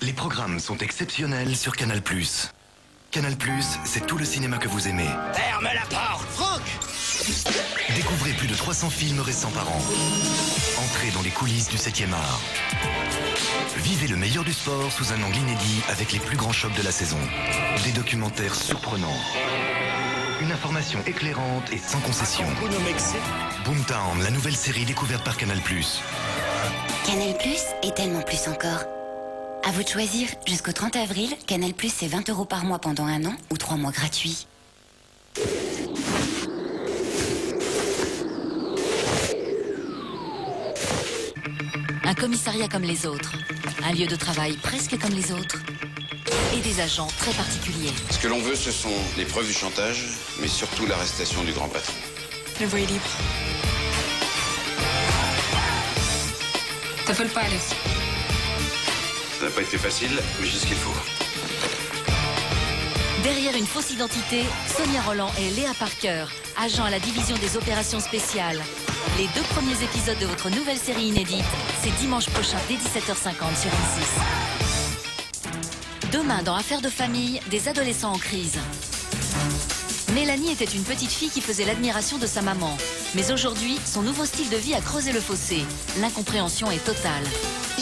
Les programmes sont exceptionnels sur Canal+. Canal+, c'est tout le cinéma que vous aimez. Ferme la porte, Franck! Découvrez plus de 300 films récents par an. Entrez dans les coulisses du 7e art. Vivez le meilleur du sport sous un angle inédit avec les plus grands chocs de la saison. Des documentaires surprenants. Une information éclairante et sans concession. Boomtown, la nouvelle série découverte par Canal+. Canal+ et tellement plus encore. À vous de choisir. Jusqu'au 30 avril, Canal+, c'est 20 € par mois pendant 1 an ou 3 mois gratuits. Un commissariat comme les autres. Un lieu de travail presque comme les autres. Et des agents très particuliers. Ce que l'on veut, ce sont les preuves du chantage, mais surtout l'arrestation du grand patron. La voie est libre. T'appelles pas, Alex. Ça n'a pas été facile, mais j'ai ce qu'il faut. Derrière une fausse identité, Sonia Rolland et Léa Parker, agents à la division des opérations spéciales. Les 2 premiers épisodes de votre nouvelle série inédite, c'est dimanche prochain dès 17h50 sur M6. Demain, dans Affaires de famille, des adolescents en crise. Mélanie était une petite fille qui faisait l'admiration de sa maman. Mais aujourd'hui, son nouveau style de vie a creusé le fossé. L'incompréhension est totale.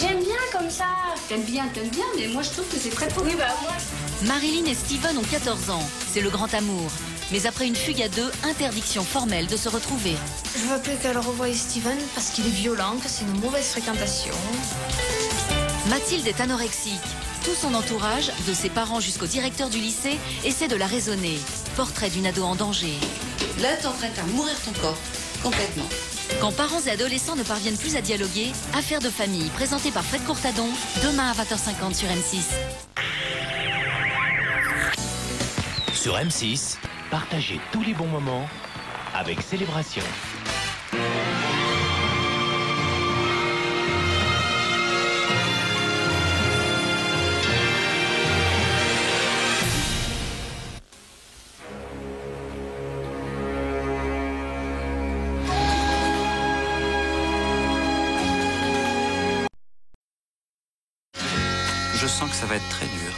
J'aime bien comme ça. T'aimes bien, mais moi je trouve que c'est très faux. Oui, bah moi. Marilyn et Steven ont 14 ans. C'est le grand amour. Mais après une fugue à 2, interdiction formelle de se retrouver. Je veux plus qu'elle revoie Steven parce qu'il est violent, que c'est une mauvaise fréquentation. Mathilde est anorexique. Tout son entourage, de ses parents jusqu'au directeur du lycée, essaie de la raisonner. Portrait d'une ado en danger. Là, t'es en train de faire mourir ton corps. Complètement. Quand parents et adolescents ne parviennent plus à dialoguer, Affaires de famille, présentée par Fred Courtadon, demain à 20h50 sur M6. Sur M6, partagez tous les bons moments avec Célébration. Je sens que ça va être très dur.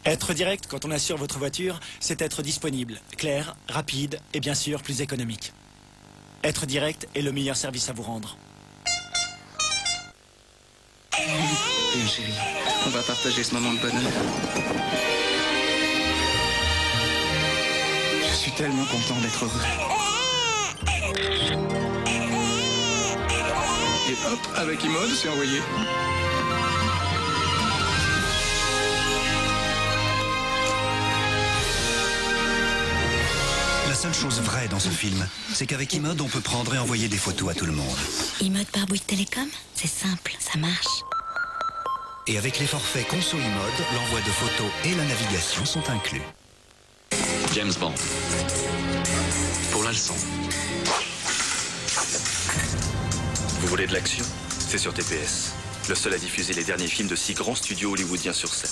Être direct quand on assure votre voiture, c'est être disponible, clair, rapide et bien sûr plus économique. Être direct est le meilleur service à vous rendre. Bien chérie, on va partager ce moment de bonheur. Je suis tellement content d'être heureux. Et hop, avec Imode, c'est envoyé. La seule chose vraie dans ce film, c'est qu'avec Imode, on peut prendre et envoyer des photos à tout le monde. Imode par Bouygues Télécom, c'est simple, ça marche. Et avec les forfaits Conso Imode, l'envoi de photos et la navigation sont inclus. James Bond. Pour la leçon. Vous voulez de l'action? C'est sur TPS. Le seul à diffuser les derniers films de 6 grands studios hollywoodiens sur 7.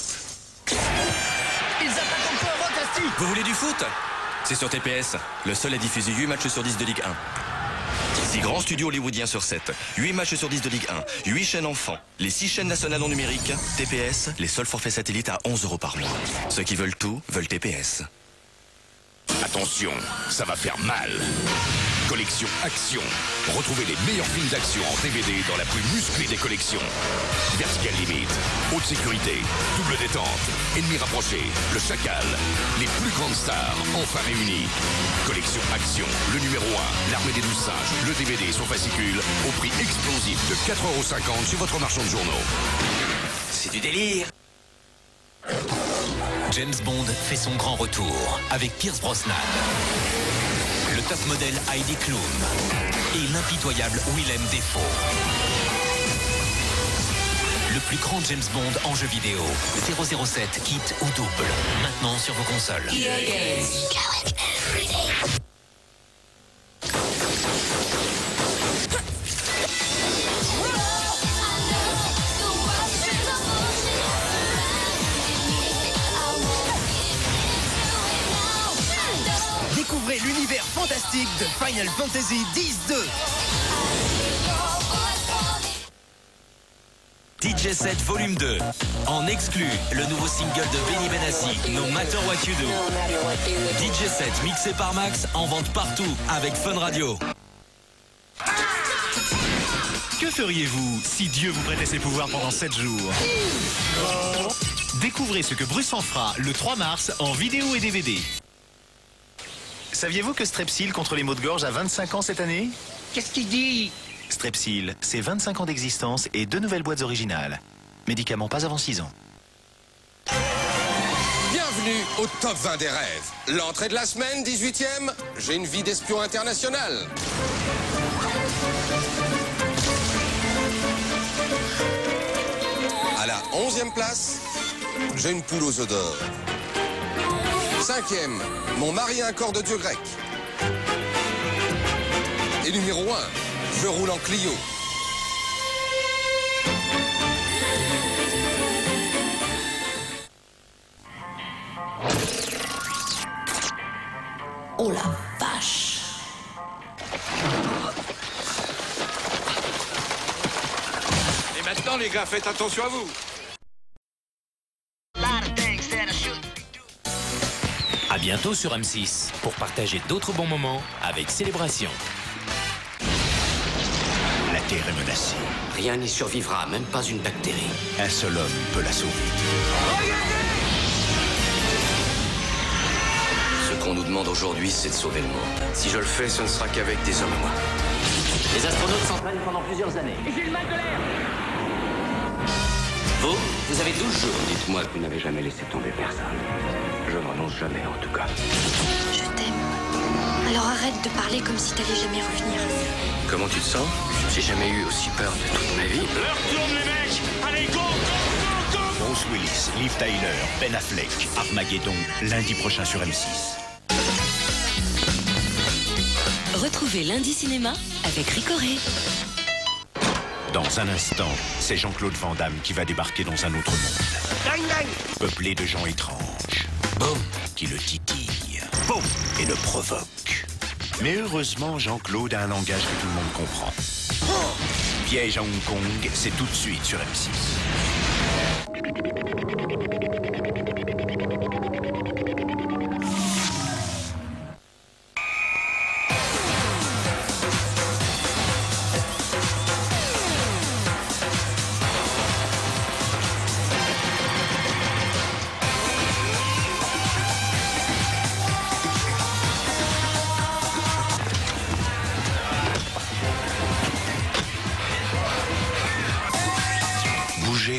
Ils attaquent encore, Casti! Vous voulez du foot? C'est sur TPS. Le seul à diffuser 8 matchs sur 10 de Ligue 1. 6 grands studios hollywoodiens sur 7. 8 matchs sur 10 de Ligue 1. 8 chaînes enfants. Les 6 chaînes nationales non numériques. TPS, les seuls forfaits satellites à 11 € par mois. Ceux qui veulent tout, veulent TPS. Attention, ça va faire mal. Collection Action. Retrouvez les meilleurs films d'action en DVD dans la plus musclée des collections. Vertical Limit, haute sécurité, double détente, ennemi rapproché, le chacal. Les plus grandes stars enfin réunies. Collection Action, le numéro 1, l'armée des 12 singes, le DVD sur fascicule au prix explosif de 4,50 € chez votre marchand de journaux. C'est du délire. James Bond fait son grand retour avec Pierce Brosnan, le top modèle Heidi Klum et l'impitoyable Willem Dafoe. le plus grand James Bond en jeu vidéo. 007, kit ou double. Maintenant sur vos consoles. EA Games. Découvrez l'univers fantastique de Final Fantasy X-2. DJ 7 Volume 2. En exclu, le nouveau single de Benny Benassi, No Matter What You Do. DJ 7 mixé par Max, en vente partout avec Fun Radio. Que feriez-vous si Dieu vous prêtait ses pouvoirs pendant 7 jours? Découvrez ce que Bruce en fera le 3 mars en vidéo et DVD. Saviez-vous que Strepsil contre les maux de gorge a 25 ans cette année? Qu'est-ce qu'il dit? Strepsil, c'est 25 ans d'existence et 2 nouvelles boîtes originales. Médicaments pas avant 6 ans. Bienvenue au Top 20 des rêves. L'entrée de la semaine, 18e, j'ai une vie d'espion international. À la 11e place, j'ai une poule aux œufs d'or. 5e, mon mari a un corps de dieu grec. Et numéro 1, je roule en Clio. Oh la vache. Et maintenant les gars, faites attention à vous. À bientôt sur M6 pour partager d'autres bons moments avec Célébration. La Terre est menacée. Rien n'y survivra, même pas une bactérie. Un seul homme peut la sauver. Ce qu'on nous demande aujourd'hui, c'est de sauver le monde. Si je le fais, ce ne sera qu'avec des hommes à moi. Les astronautes s'entraînent pendant plusieurs années. Et j'ai le mal de l'air. Vous avez 12 jours. Dites-moi que vous n'avez jamais laissé tomber personne. Je ne renonce jamais, en tout cas. Je t'aime. Alors arrête de parler comme si t'allais jamais revenir. Comment tu te sens? J'ai jamais eu aussi peur de toute ma vie. Leur tourne les mecs. Allez, go, go, go, go. Bruce Willis, Liv Tyler, Ben Affleck, Armageddon, lundi prochain sur M6. Retrouvez Lundi Cinéma avec Ricoré. Dans un instant, c'est Jean-Claude Van Damme qui va débarquer dans un autre monde. Bang, bang. Peuplé de gens étranges. Boum, qui le titille. Boum, et le provoque. Mais heureusement, Jean-Claude a un langage que tout le monde comprend. Piège à Hong Kong, c'est tout de suite sur M6.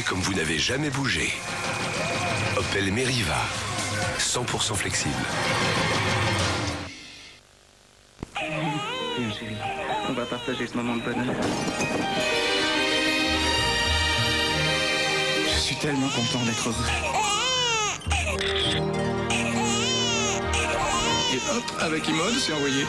Comme vous n'avez jamais bougé. Opel Meriva, 100% flexible. Viens chérie, on va partager ce moment de bonheur. Je suis tellement content d'être heureux. Et hop, avec Imod, c'est envoyé.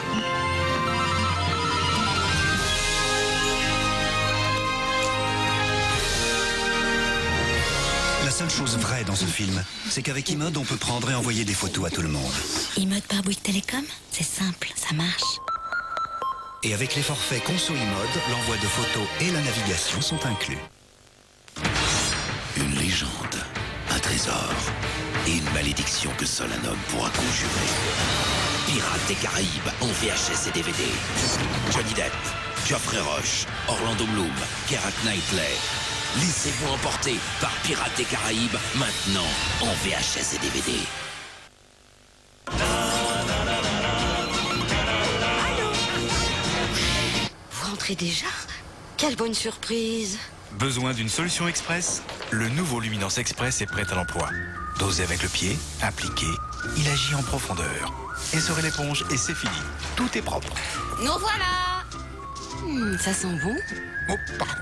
La seule chose vraie dans ce film, c'est qu'avec Imod, on peut prendre et envoyer des photos à tout le monde. Imod par Bouygues Télécom, c'est simple, ça marche. Et avec les forfaits Conso Imod, l'envoi de photos et la navigation sont inclus. Une légende, un trésor et une malédiction que seul un homme pourra conjurer. Pirates des Caraïbes en VHS et DVD. Johnny Depp, Geoffrey Rush, Orlando Bloom, Keira Knightley. Laissez-vous emporter par Pirates des Caraïbes, maintenant en VHS et DVD. Vous rentrez déjà? Quelle bonne surprise. Besoin d'une solution express? Le nouveau Luminance Express est prêt à l'emploi. Dosé avec le pied, appliqué, il agit en profondeur. Essorez l'éponge et c'est fini. Tout est propre. Nous voilà. Ça sent bon. Oh, pardon.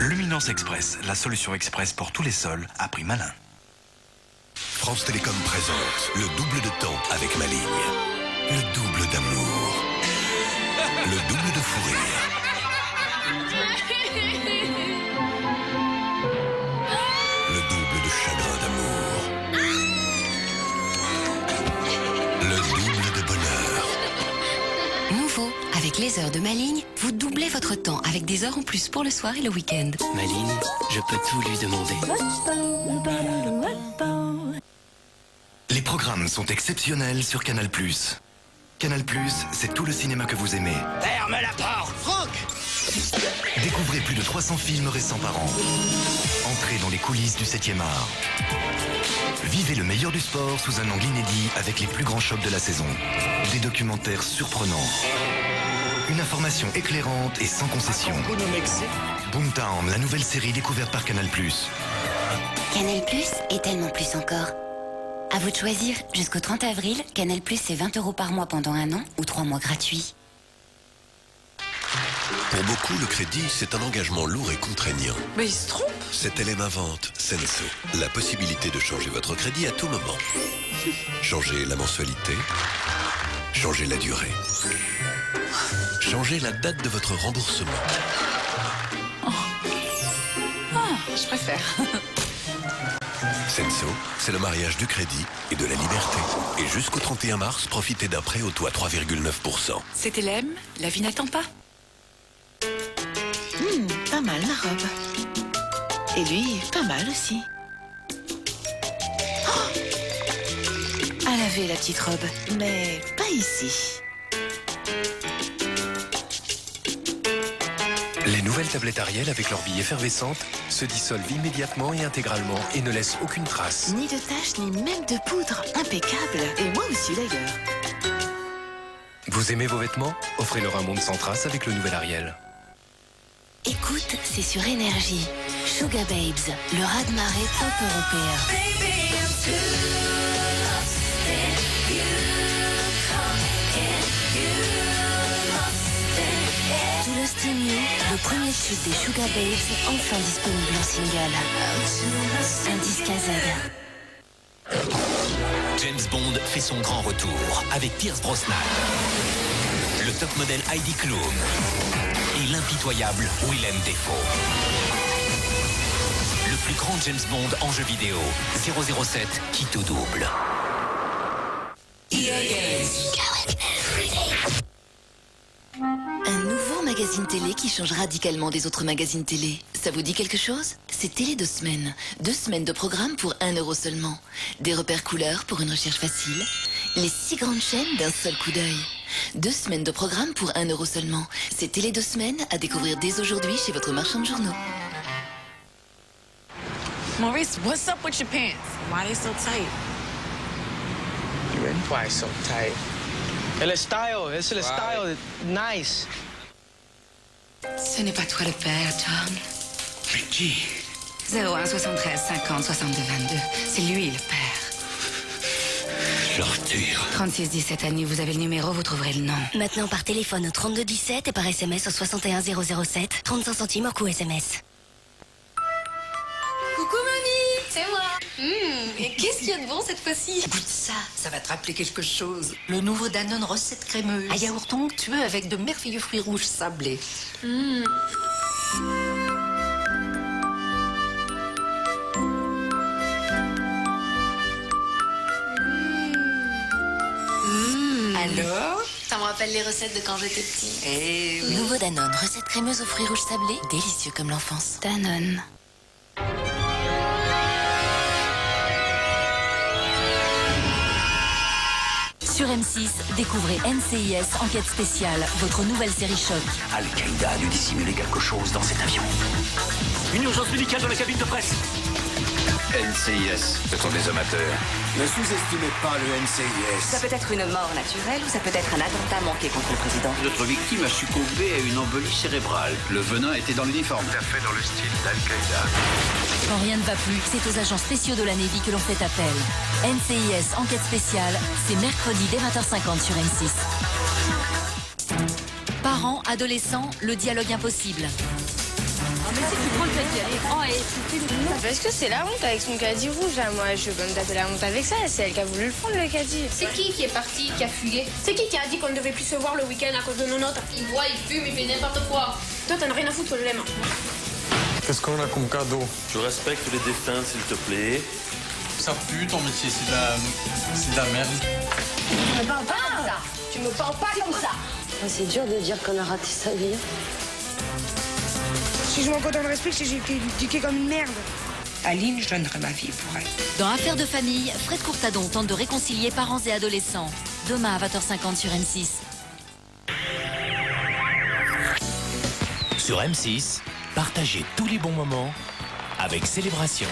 Luminance Express, la solution express pour tous les sols à prix malin. France Télécom présente le double de temps avec ma ligne. Le double d'amour. Le double de fou rire. Le double de chagrin d'amour. Le double de bonheur. Nouveau, avec les heures de ma ligne, vous doublez votre temps avec des heures en plus pour le soir et le week-end. Ma ligne, je peux tout lui demander. Les programmes sont exceptionnels sur Canal+. Canal+, c'est tout le cinéma que vous aimez. Ferme la porte, Franck! Découvrez plus de 300 films récents par an. Entrez dans les coulisses du 7e art. Vivez le meilleur du sport sous un angle inédit avec les plus grands chocs de la saison. Des documentaires surprenants. Une information éclairante et sans concession. Boomtown, la nouvelle série découverte par Canal+. Canal+ est tellement plus encore. À vous de choisir. Jusqu'au 30 avril, Canal+, c'est 20 € par mois pendant un an ou 3 mois gratuits. Pour beaucoup, le crédit, c'est un engagement lourd et contraignant. Mais il se trompe. Cet LM invente Senso, la possibilité de changer votre crédit à tout moment. Changer la mensualité, changer la durée, changer la date de votre remboursement. Je préfère. Senso, c'est le mariage du crédit et de la liberté. Et jusqu'au 31 mars, profitez d'un prêt au taux à 3,9%. C'était LM, la vie n'attend pas. Pas mal la robe. Et lui, pas mal aussi. Oh, à laver la petite robe, mais pas ici. Les nouvelles tablettes Ariel avec leur bille effervescente se dissolvent immédiatement et intégralement et ne laissent aucune trace. Ni de taches, ni même de poudre. Impeccable. Et moi aussi d'ailleurs. Vous aimez vos vêtements? Offrez-leur un monde sans trace avec le nouvel Ariel. Écoute, c'est sur Énergie. Sugar Babes, le raz-de-marée pop européen. To Lost in You, le premier tube des Sugar Babes, enfin disponible en single. Un disque à Z. James Bond fait son grand retour avec Pierce Brosnan, le top modèle Heidi Klum et l'impitoyable Willem Dafoe. Le plus grand James Bond en jeu vidéo, 007 qui tout double. Un nouveau magazine télé qui change radicalement des autres magazines télé. Ça vous dit quelque chose? C'est Télé 2 semaines. 2 semaines de programme pour 1 € seulement. Des repères couleurs pour une recherche facile. Les 6 grandes chaînes d'un seul coup d'œil. 2 semaines de programme pour 1 € seulement. C'est Télé 2 semaines à découvrir dès aujourd'hui chez votre marchand de journaux. Maurice, what's up with your pants? Why they so tight? Why so tight? Et le style, c'est le style, nice. Ce n'est pas toi le père, John. Mais qui? 01 73 50 62 22. C'est lui le père. Je le retire. 36 17 Annie, vous avez le numéro, vous trouverez le nom. Maintenant par téléphone au 32 17 et par SMS au 61 007. 35 centimes hors coût SMS. Coucou mamie, c'est moi. Et qu'est-ce qu'il y a de bon cette fois-ci? Goûte ça, ça va te rappeler quelque chose. Le nouveau Danone recette crémeuse. À yaourt onctueux avec de merveilleux fruits rouges sablés. Alors? Ça me rappelle les recettes de quand j'étais petite. Et oui. Nouveau Danone, recette crémeuse aux fruits rouges sablés, délicieux comme l'enfance. Danone. Sur M6, découvrez NCIS Enquête spéciale, votre nouvelle série choc. Al-Qaïda a dû dissimuler quelque chose dans cet avion. Une urgence médicale dans la cabine de presse. NCIS, ce sont des amateurs. Ne sous-estimez pas le NCIS. Ça peut être une mort naturelle ou ça peut être un attentat manqué contre le président. Notre victime a succombé à une embolie cérébrale. Le venin était dans l'uniforme. Tout à fait dans le style d'Al-Qaïda. Quand rien ne va plus, c'est aux agents spéciaux de la Navy que l'on fait appel. NCIS Enquête spéciale, c'est mercredi dès 20h50 sur M6. Parents, adolescents, le dialogue impossible. mais si tu prends le caddie, allez, prends et tu fais le... Parce que c'est la honte avec son caddie rouge, là. Moi, je veux pas me taper la honte avec ça. C'est elle qui a voulu le prendre, le caddie. C'est qui est parti, qui a fugué? C'est qui a dit qu'on ne devait plus se voir le week-end à cause de nos notes? Il boit, il fume, il fait n'importe quoi. Toi, t'en as rien à foutre que je l'aime. Qu'est-ce qu'on a comme cadeau? Je respecte les défunts, s'il te plaît. Ça pue ton métier, c'est de la merde. Tu me parles pas comme ça. Tu me parles pas comme ça. C'est dur de dire qu'on a raté sa vie. Si je manque autant de respect, c'est que j'ai été éduquée comme une merde. Aline, je donnerai ma vie pour elle. Dans Affaires de famille, Fred Courtadon tente de réconcilier parents et adolescents. Demain à 20h50 sur M6. Sur M6, partagez tous les bons moments avec Célébration.